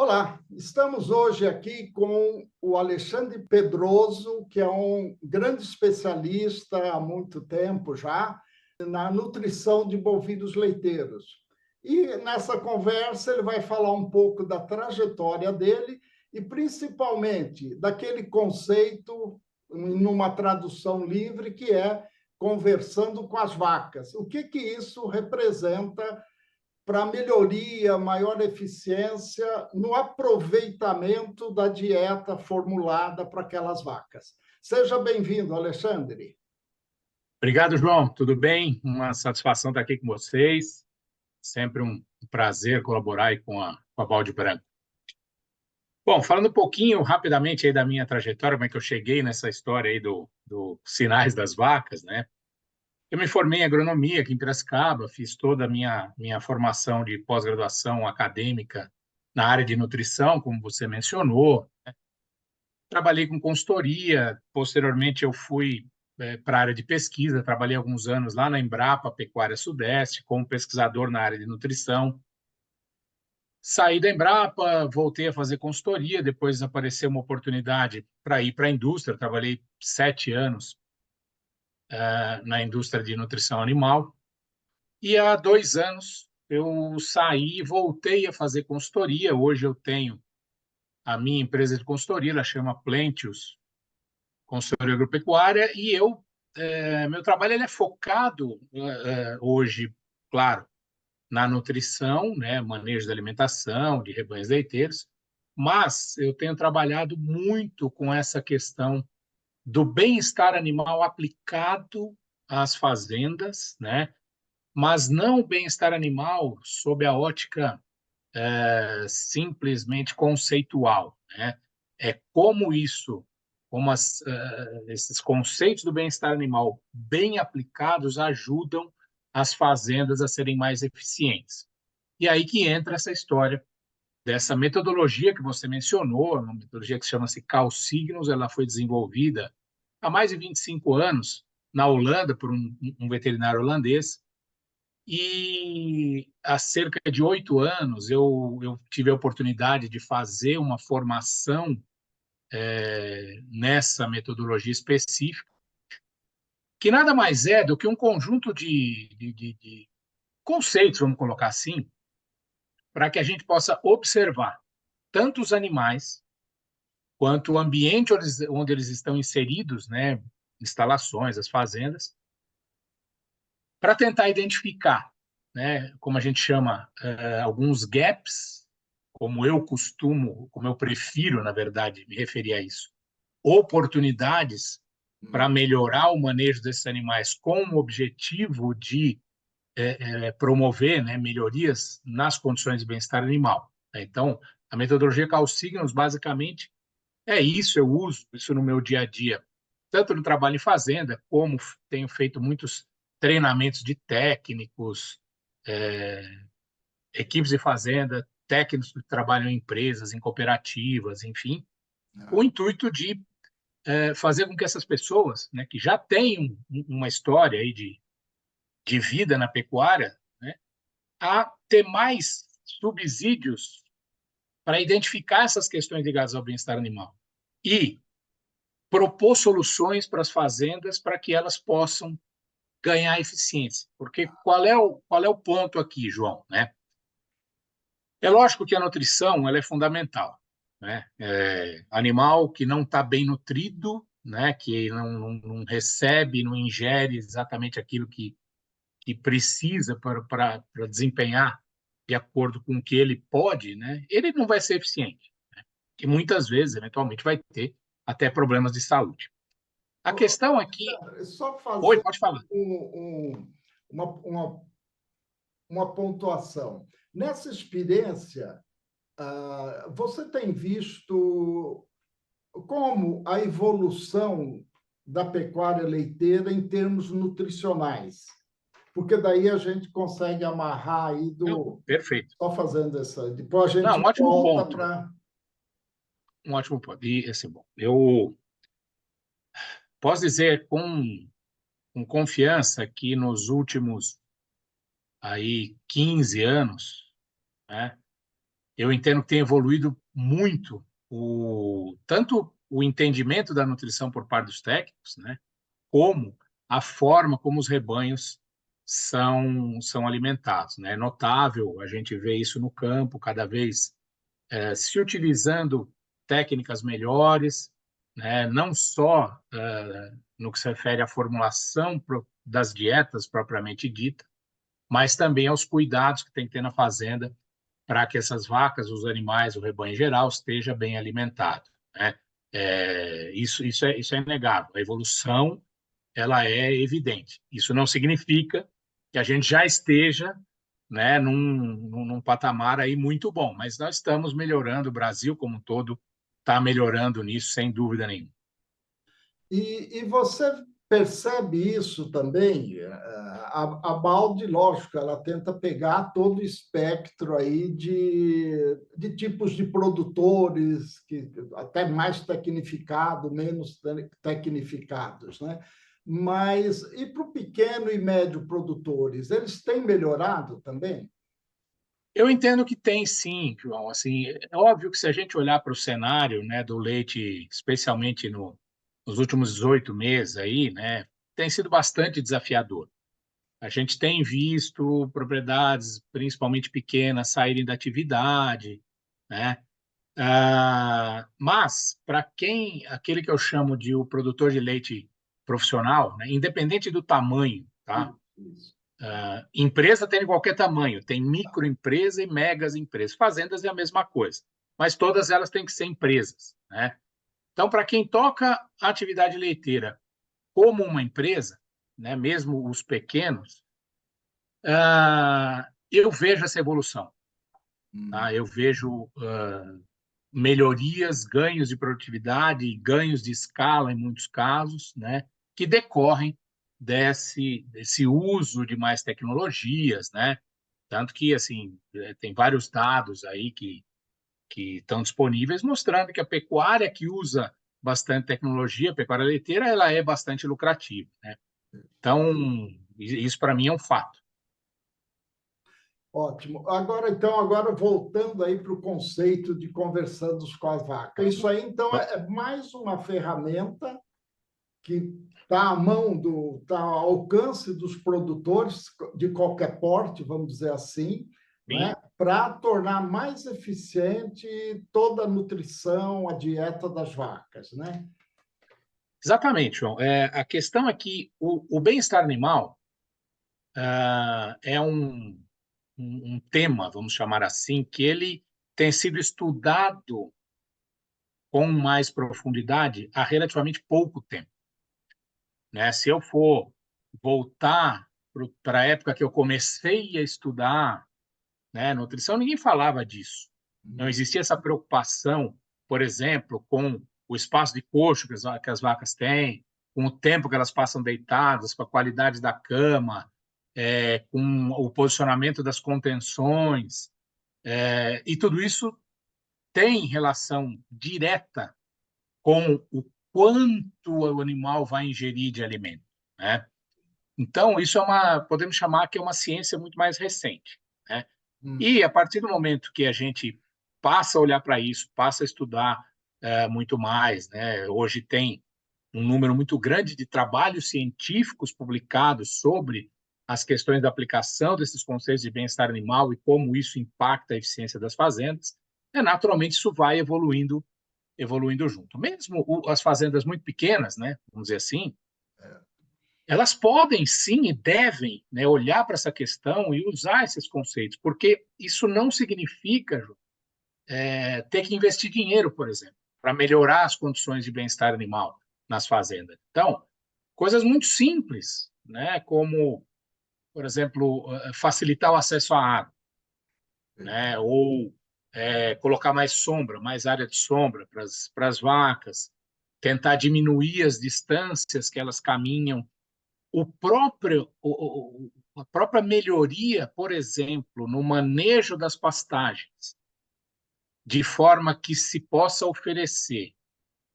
Olá, estamos hoje aqui com o Alexandre Pedroso, que é um grande especialista há muito tempo já na nutrição de bovinos leiteiros. E nessa conversa ele vai falar um pouco da trajetória dele e principalmente daquele conceito, numa tradução livre, que é conversando com as vacas. O que isso representa para melhoria, maior eficiência no aproveitamento da dieta formulada para aquelas vacas. Seja bem-vindo, Alexandre. Obrigado, João. Tudo bem? Uma satisfação estar aqui com vocês. Sempre um prazer colaborar aí com a Balde Branco. Bom, falando um pouquinho rapidamente aí da minha trajetória, como é que eu cheguei nessa história aí do sinais das vacas, né? Eu me formei em agronomia aqui em Piracicaba, fiz toda a minha formação de pós-graduação acadêmica na área de nutrição, como você mencionou. Trabalhei com consultoria, posteriormente eu fui para a área de pesquisa, trabalhei alguns anos lá na Embrapa Pecuária Sudeste, como pesquisador na área de nutrição. Saí da Embrapa, voltei a fazer consultoria, depois apareceu uma oportunidade para ir para a indústria, trabalhei 7 anos na indústria de nutrição animal, e há 2 anos eu saí e voltei a fazer consultoria. Hoje eu tenho a minha empresa de consultoria, ela chama Plentius Consultoria Agropecuária, e meu trabalho ele é focado hoje, claro, na nutrição, né, manejo da alimentação, de rebanhos leiteiros, mas eu tenho trabalhado muito com essa questão do bem-estar animal aplicado às fazendas, né, mas não o bem-estar animal sob a ótica simplesmente conceitual, né? É como isso, esses conceitos do bem-estar animal bem aplicados ajudam as fazendas a serem mais eficientes. E aí que entra essa história dessa metodologia que você mencionou, uma metodologia que chama-se CalSignos. Ela foi desenvolvida há mais de 25 anos na Holanda por um veterinário holandês, e há cerca de 8 anos eu tive a oportunidade de fazer uma formação nessa metodologia específica, que nada mais é do que um conjunto de conceitos, vamos colocar assim, para que a gente possa observar tanto os animais quanto o ambiente onde eles estão inseridos, né, instalações, as fazendas, para tentar identificar, né, como a gente chama, alguns gaps, como eu prefiro, na verdade, me referir a isso, oportunidades para melhorar o manejo desses animais com o objetivo de promover, né, melhorias nas condições de bem-estar animal. Então, a metodologia CalSignos, basicamente, é isso. Eu uso isso no meu dia a dia, tanto no trabalho em fazenda, como tenho feito muitos treinamentos de técnicos, equipes de fazenda, técnicos que trabalham em empresas, em cooperativas, enfim, com o intuito de fazer com que essas pessoas, né, que já têm uma história aí de vida na pecuária, né, a ter mais subsídios para identificar essas questões ligadas ao bem-estar animal e propor soluções para as fazendas para que elas possam ganhar eficiência. Porque qual é o ponto aqui, João, né? É lógico que a nutrição ela é fundamental, né? Animal que não está bem nutrido, né? Que não recebe, não ingere exatamente aquilo que precisa para desempenhar de acordo com o que ele pode, né? Ele não vai ser eficiente, né? E muitas vezes, eventualmente, vai ter até problemas de saúde. A questão aqui... Só Oi, fazer pode falar. uma, uma, uma pontuação. Nessa experiência, você tem visto como a evolução da pecuária leiteira em termos nutricionais? Porque daí a gente consegue amarrar aí Não, do... perfeito. Só fazendo essa... Depois a Não, gente um ótimo volta ponto. para... Um ótimo ponto. E, assim, bom, eu posso dizer com confiança que nos últimos aí 15 anos, né, eu entendo que tem evoluído muito tanto o entendimento da nutrição por parte dos técnicos, né, como a forma como os rebanhos são alimentados, né? É notável, a gente vê isso no campo, cada vez se utilizando técnicas melhores, né? Não só no que se refere à formulação das dietas propriamente dita, mas também aos cuidados que tem que ter na fazenda para que essas vacas, os animais, o rebanho em geral, esteja bem alimentado, né? Isso é inegável. A evolução ela é evidente. Isso não significa que a gente já esteja, né, num patamar aí muito bom, mas nós estamos melhorando, o Brasil como um todo está melhorando nisso, sem dúvida nenhuma. E você percebe isso também? A Baldi, lógico, ela tenta pegar todo o espectro aí de tipos de produtores, que até mais tecnificado, menos tecnificados, né? Mas e para o pequeno e médio produtores, eles têm melhorado também? Eu entendo que tem sim, João. Assim, é óbvio que se a gente olhar para o cenário, né, do leite, especialmente nos últimos 18 meses aí, né, tem sido bastante desafiador. A gente tem visto propriedades, principalmente pequenas, saírem da atividade, né? Mas, para aquele que eu chamo de o produtor de leite profissional, né, independente do tamanho, tá? Isso. Empresa tem de qualquer tamanho, tem microempresa e megas empresas. Fazendas é a mesma coisa, mas todas elas têm que ser empresas, né? Então, para quem toca a atividade leiteira como uma empresa, né, mesmo os pequenos, eu vejo essa evolução, tá? Eu vejo melhorias, ganhos de produtividade, ganhos de escala em muitos casos, né, que decorrem desse uso de mais tecnologias, né? Tanto que assim tem vários dados aí que estão disponíveis mostrando que a pecuária que usa bastante tecnologia, a pecuária leiteira, ela é bastante lucrativa, né? Então, isso para mim é um fato. Ótimo. Agora voltando aí para o conceito de conversando com a vaca. Isso aí, então, é mais uma ferramenta que está à mão está ao alcance dos produtores de qualquer porte, vamos dizer assim, né, Sim, para tornar mais eficiente toda a nutrição, a dieta das vacas, né? exatamente, João. A questão é que o bem-estar animal é um tema, vamos chamar assim, que ele tem sido estudado com mais profundidade há relativamente pouco tempo, né? Se eu for voltar para a época que eu comecei a estudar, né, nutrição, ninguém falava disso. Não existia essa preocupação, por exemplo, com o espaço de coxo que as vacas têm, com o tempo que elas passam deitadas, com a qualidade da cama, com o posicionamento das contenções, e tudo isso tem relação direta com o quanto o animal vai ingerir de alimento, né? Então, isso podemos chamar que é uma ciência muito mais recente, né? E a partir do momento que a gente passa a olhar para isso, passa a estudar muito mais, né? Hoje tem um número muito grande de trabalhos científicos publicados sobre as questões da aplicação desses conceitos de bem-estar animal e como isso impacta a eficiência das fazendas. Naturalmente, isso vai evoluindo junto. Mesmo as fazendas muito pequenas, né? Vamos dizer assim, elas podem sim e devem, né, olhar para essa questão e usar esses conceitos, porque isso não significa ter que investir dinheiro, por exemplo, para melhorar as condições de bem-estar animal nas fazendas. Então, coisas muito simples, né, como, por exemplo, facilitar o acesso à água, né, ou colocar mais sombra, mais área de sombra para as vacas, tentar diminuir as distâncias que elas caminham a própria melhoria, por exemplo, no manejo das pastagens, de forma que se possa oferecer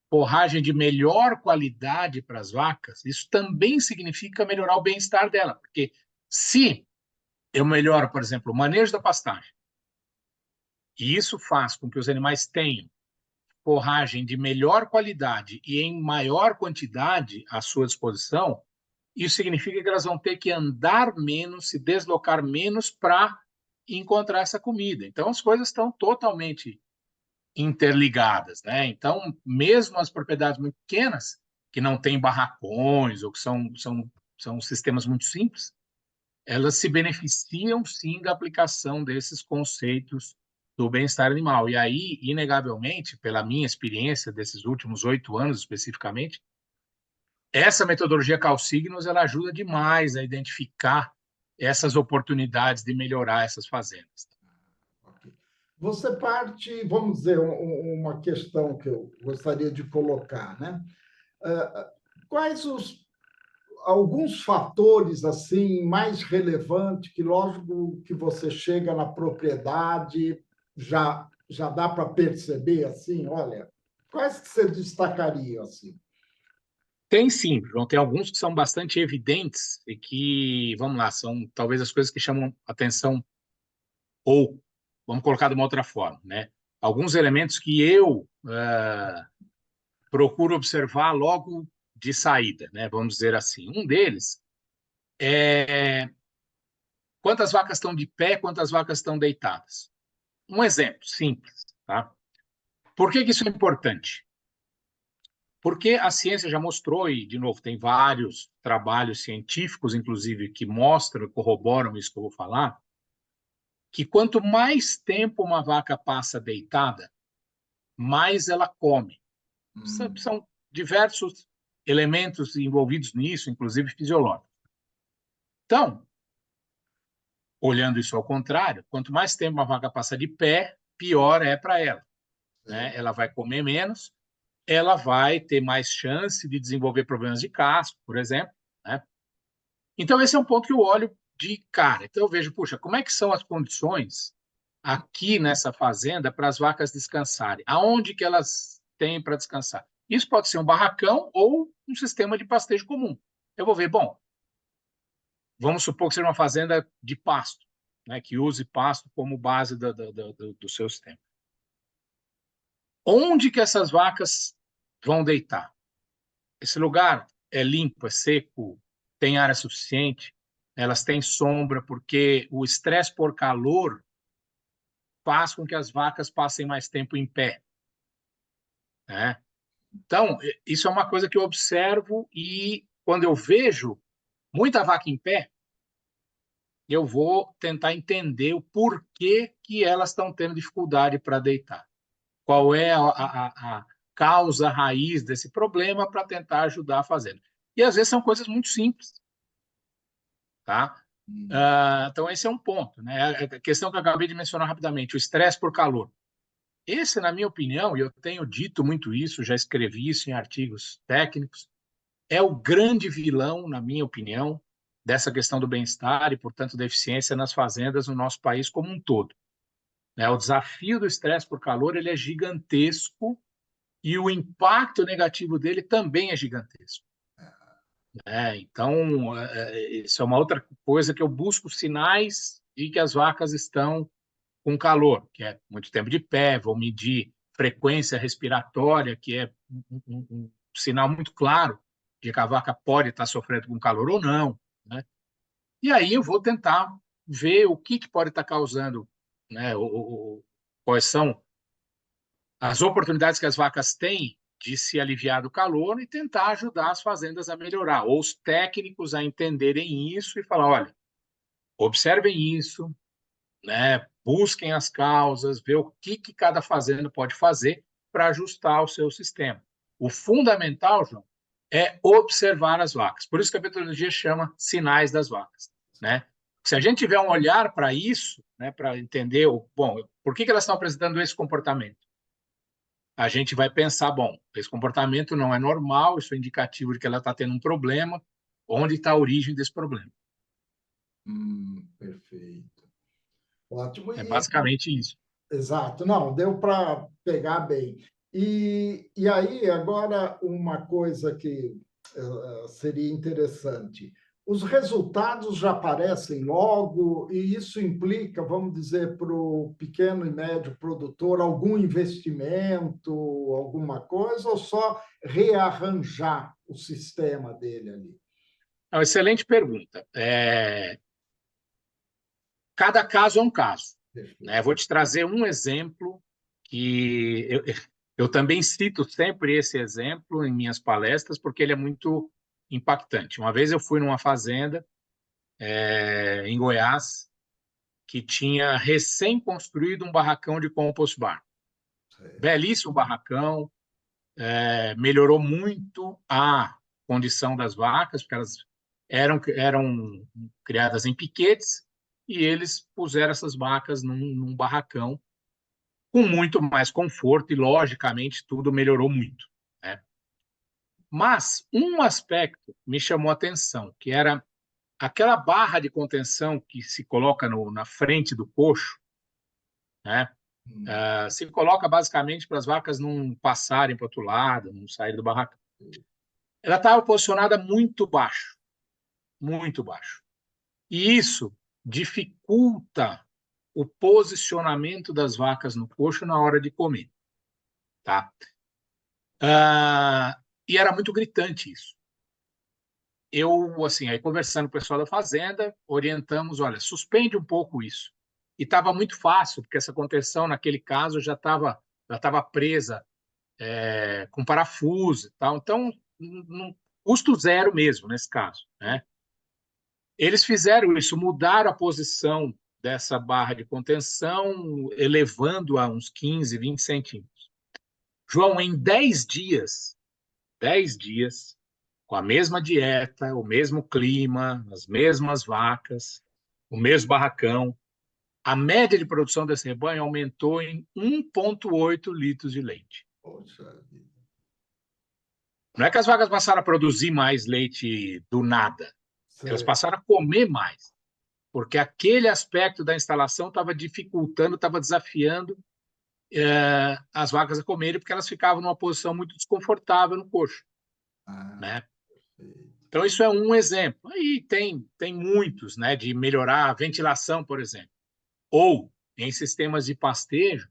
forragem de melhor qualidade para as vacas, isso também significa melhorar o bem-estar dela, porque se eu melhoro, por exemplo, o manejo da pastagem, e isso faz com que os animais tenham forragem de melhor qualidade e em maior quantidade à sua disposição, isso significa que elas vão ter que andar menos, se deslocar menos para encontrar essa comida. Então, as coisas estão totalmente interligadas, né? Então, mesmo as propriedades muito pequenas, que não têm barracões ou que são sistemas muito simples, elas se beneficiam, sim, da aplicação desses conceitos do bem-estar animal. E aí, inegavelmente, pela minha experiência desses últimos 8 anos especificamente, essa metodologia CalSignos ela ajuda demais a identificar essas oportunidades de melhorar essas fazendas. Você parte, vamos dizer, uma questão que eu gostaria de colocar, né? Quais alguns fatores assim mais relevantes que, lógico, que você chega na propriedade já dá para perceber assim, olha, quais que você destacaria assim? Tem sim, João, tem alguns que são bastante evidentes e que, vamos lá, são talvez as coisas que chamam atenção, ou vamos colocar de uma outra forma, né? Alguns elementos que eu procuro observar logo de saída, né? Vamos dizer assim. Um deles é quantas vacas estão de pé, quantas vacas estão deitadas. Um exemplo simples, tá? Por que isso é importante? Porque a ciência já mostrou, e, de novo, tem vários trabalhos científicos, inclusive, que mostram, corroboram isso que eu vou falar, que quanto mais tempo uma vaca passa deitada, mais ela come. São diversos elementos envolvidos nisso, inclusive fisiológicos. Então, olhando isso ao contrário, quanto mais tempo uma vaca passa de pé, pior é para ela, né? Ela vai comer menos, ela vai ter mais chance de desenvolver problemas de casco, por exemplo, né? Então, esse é um ponto que eu olho de cara. Então, eu vejo, puxa, como é que são as condições aqui nessa fazenda para as vacas descansarem? Aonde que elas têm para descansar? Isso pode ser um barracão ou um sistema de pastejo comum. Eu vou ver, bom, vamos supor que seja uma fazenda de pasto, né, que use pasto como base do seu sistema. Onde que essas vacas vão deitar? Esse lugar é limpo, é seco, tem área suficiente, elas têm sombra, porque o estresse por calor faz com que as vacas passem mais tempo em pé, né? Então, isso é uma coisa que eu observo e quando eu vejo muita vaca em pé, eu vou tentar entender o porquê que elas estão tendo dificuldade para deitar. Qual é a causa raiz desse problema para tentar ajudar a fazenda. E às vezes são coisas muito simples, tá? Então, esse é um ponto, né? A questão que eu acabei de mencionar rapidamente, o estresse por calor. Esse, na minha opinião, e eu tenho dito muito isso, já escrevi isso em artigos técnicos, é o grande vilão, na minha opinião, dessa questão do bem-estar e, portanto, da eficiência nas fazendas no nosso país como um todo. O desafio do estresse por calor ele é gigantesco e o impacto negativo dele também é gigantesco. Então, isso é uma outra coisa que eu busco sinais de que as vacas estão com calor, que é muito tempo de pé, vou medir frequência respiratória, que é um sinal muito claro de que a vaca pode estar sofrendo com calor ou não, né? E aí eu vou tentar ver o que pode estar causando, né? Quais são as oportunidades que as vacas têm de se aliviar do calor e tentar ajudar as fazendas a melhorar, ou os técnicos a entenderem isso e falar, olha, observem isso, né? Busquem as causas, ver o que cada fazenda pode fazer para ajustar o seu sistema. O fundamental, João, é observar as vacas. Por isso que a metodologia chama sinais das vacas, né? Se a gente tiver um olhar para isso, né, para entender, bom, por que elas estão apresentando esse comportamento? A gente vai pensar, bom, esse comportamento não é normal, isso é indicativo de que ela está tendo um problema, onde está a origem desse problema? Perfeito. Ótimo. É basicamente isso. Exato, não, deu para pegar bem. E aí, agora, uma coisa que seria interessante. os resultados já aparecem logo, e isso implica, vamos dizer, para o pequeno e médio produtor, algum investimento, alguma coisa, ou só rearranjar o sistema dele ali? É uma excelente pergunta. Cada caso é um caso, né? Vou te trazer um exemplo que eu também cito sempre esse exemplo em minhas palestras, porque ele é muito impactante. Uma vez eu fui numa fazenda em Goiás, que tinha recém-construído um barracão de compost bar. Belíssimo barracão, melhorou muito a condição das vacas, porque elas eram criadas em piquetes, e eles puseram essas vacas num barracão com muito mais conforto e, logicamente, tudo melhorou muito, né? Mas um aspecto me chamou a atenção, que era aquela barra de contenção que se coloca na frente do coxo, né? Se coloca basicamente para as vacas não passarem para o outro lado, não saírem do barracão. Ela estava posicionada muito baixo, muito baixo. E isso dificulta o posicionamento das vacas no coxo na hora de comer, tá? E era muito gritante isso. Eu, assim, aí conversando com o pessoal da fazenda, orientamos, olha, suspende um pouco isso. E estava muito fácil, porque essa contenção, naquele caso, já estava presa com parafuso e tal. Então, custo zero mesmo, nesse caso, né? Eles fizeram isso, mudaram a posição dessa barra de contenção, elevando a uns 15, 20 centímetros. João, em 10 dias, com a mesma dieta, o mesmo clima, as mesmas vacas, o mesmo barracão, a média de produção desse rebanho aumentou em 1,8 litros de leite. Poxa vida. Não é que as vacas passaram a produzir mais leite do nada, elas passaram a comer mais, porque aquele aspecto da instalação estava dificultando, estava desafiando as vacas a comerem, porque elas ficavam numa posição muito desconfortável no coxo, né? Então, isso é um exemplo. Aí tem muitos, né, de melhorar a ventilação, por exemplo. Ou, em sistemas de pastejo,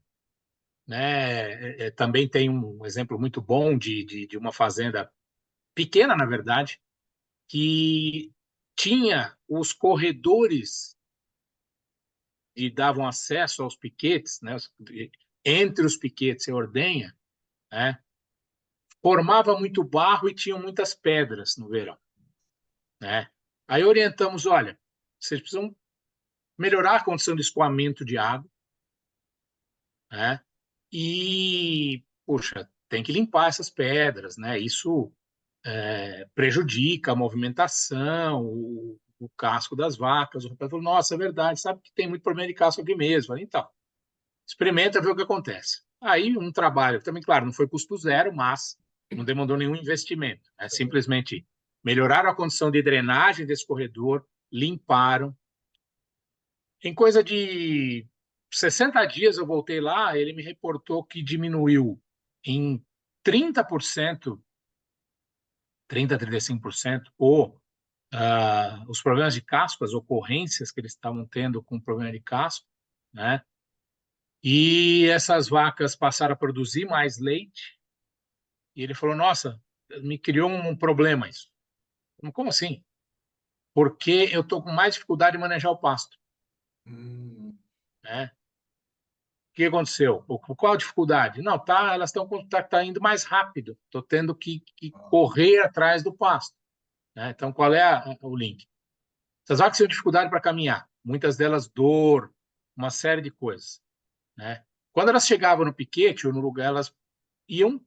né, também tem um exemplo muito bom de uma fazenda pequena, na verdade, que tinha os corredores que davam acesso aos piquetes, né, entre os piquetes e a ordenha, né, formava muito barro e tinham muitas pedras no verão, né? Aí orientamos, olha, vocês precisam melhorar a condição de escoamento de água, né? E, puxa, tem que limpar essas pedras, né? Isso prejudica a movimentação, o casco das vacas. O rapaz falou, nossa, é verdade, sabe que tem muito problema de casco aqui mesmo. Falei, então, experimenta ver o que acontece. Aí um trabalho, também, claro, não foi custo zero, mas não demandou nenhum investimento. Né? Simplesmente melhoraram a condição de drenagem desse corredor, limparam. Em coisa de 60 dias eu voltei lá, ele me reportou que diminuiu em 30%, 30 a 35%, os problemas de casco, as ocorrências que eles estavam tendo com problema de casco, né? E essas vacas passaram a produzir mais leite. E ele falou, nossa, me criou um problema isso. Como assim? Porque eu estou com mais dificuldade de manejar o pasto, né? O que aconteceu? Qual a dificuldade? Não, elas estão tá indo mais rápido. Estou tendo que correr atrás do pasto, né? Então, qual é o link? Essas vacas têm dificuldade para caminhar, muitas delas dor, uma série de coisas, né? Quando elas chegavam no piquete ou no lugar, elas iam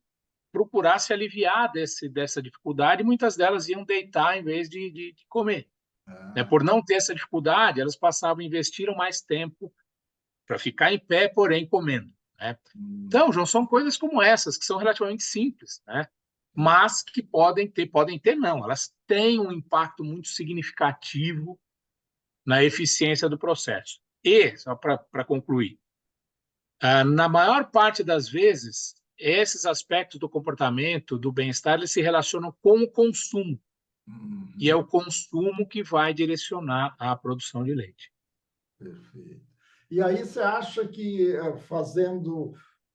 procurar se aliviar dessa dificuldade, e muitas delas iam deitar em vez de comer. Né? Por não ter essa dificuldade, elas passavam, investiram mais tempo para ficar em pé, porém comendo. Né? Então, João, são coisas como essas, que são relativamente simples, né? Mas que podem ter não, elas têm um impacto muito significativo na eficiência do processo. E, só para concluir, na maior parte das vezes, esses aspectos do comportamento, do bem-estar, eles se relacionam com o consumo. e é o consumo que vai direcionar a produção de leite. Perfeito. E aí você acha que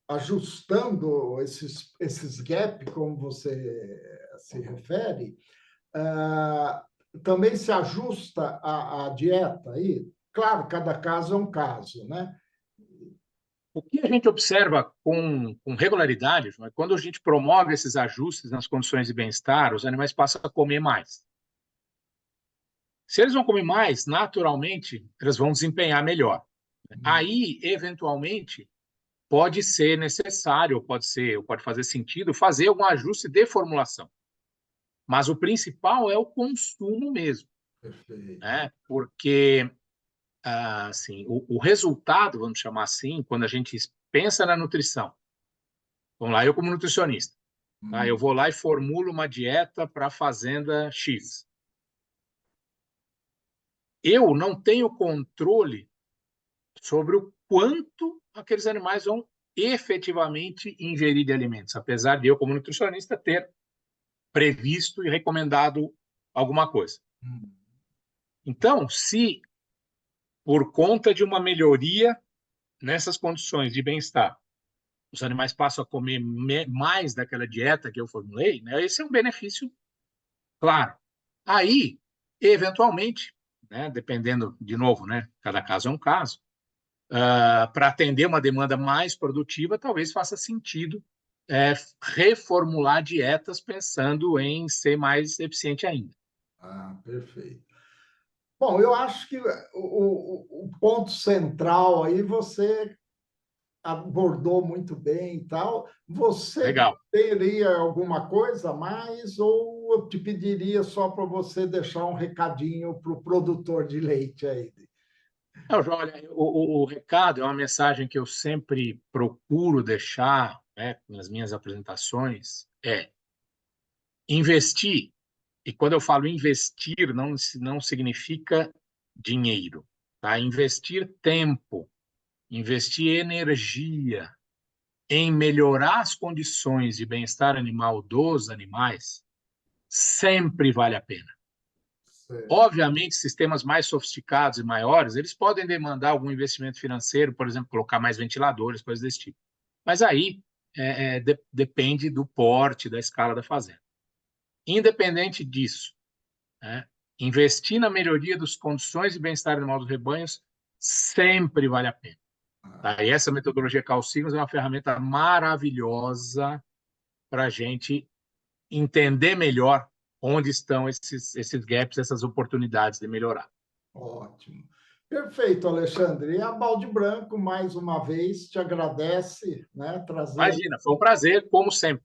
ajustando esses gap, como você se refere, ah, também se ajusta a dieta aí? Claro, cada caso é um caso, né? O que a gente observa com regularidade, João, é quando a gente promove esses ajustes nas condições de bem-estar, os animais passam a comer mais. Se eles vão comer mais, naturalmente, eles vão desempenhar melhor. Aí, eventualmente, pode ser necessário, ou pode fazer sentido, fazer algum ajuste de formulação. Mas o principal é o consumo mesmo, Perfeito. né? Porque assim, o resultado, vamos chamar assim, quando a gente pensa na nutrição, vamos lá, eu como nutricionista, tá? Eu vou lá e formulo uma dieta para a fazenda X. Eu não tenho controle sobre o quanto aqueles animais vão efetivamente ingerir de alimentos, apesar de eu, como nutricionista, ter previsto e recomendado alguma coisa. Então, se por conta de uma melhoria nessas condições de bem-estar, os animais passam a comer mais daquela dieta que eu formulei, né? Esse é um benefício claro. Aí, eventualmente, né, dependendo, de novo, né, cada caso é um caso, para atender uma demanda mais produtiva, talvez faça sentido reformular dietas pensando em ser mais eficiente ainda. Ah, perfeito. Bom, eu acho que o ponto central aí você abordou muito bem e tal. Você Legal. teria alguma coisa a mais ou eu te pediria só para você deixar um recadinho para o produtor de leite aí? Não, João, olha, o recado é uma mensagem que eu sempre procuro deixar, né, nas minhas apresentações, é investir. E quando eu falo investir, não significa dinheiro, tá? Investir tempo, investir energia em melhorar as condições de bem-estar animal dos animais sempre vale a pena. Certo. Obviamente, sistemas mais sofisticados e maiores, eles podem demandar algum investimento financeiro, por exemplo, colocar mais ventiladores, coisas desse tipo. Mas aí depende do porte, da escala da fazenda. Independente disso, né, investir na melhoria das condições de bem-estar animal dos rebanhos sempre vale a pena. Tá? E essa metodologia Calcignos é uma ferramenta maravilhosa para a gente entender melhor onde estão esses gaps, essas oportunidades de melhorar. Ótimo. Perfeito, Alexandre. E a Balde Branco, mais uma vez, te agradece, né, trazer Imagina, foi um prazer, como sempre.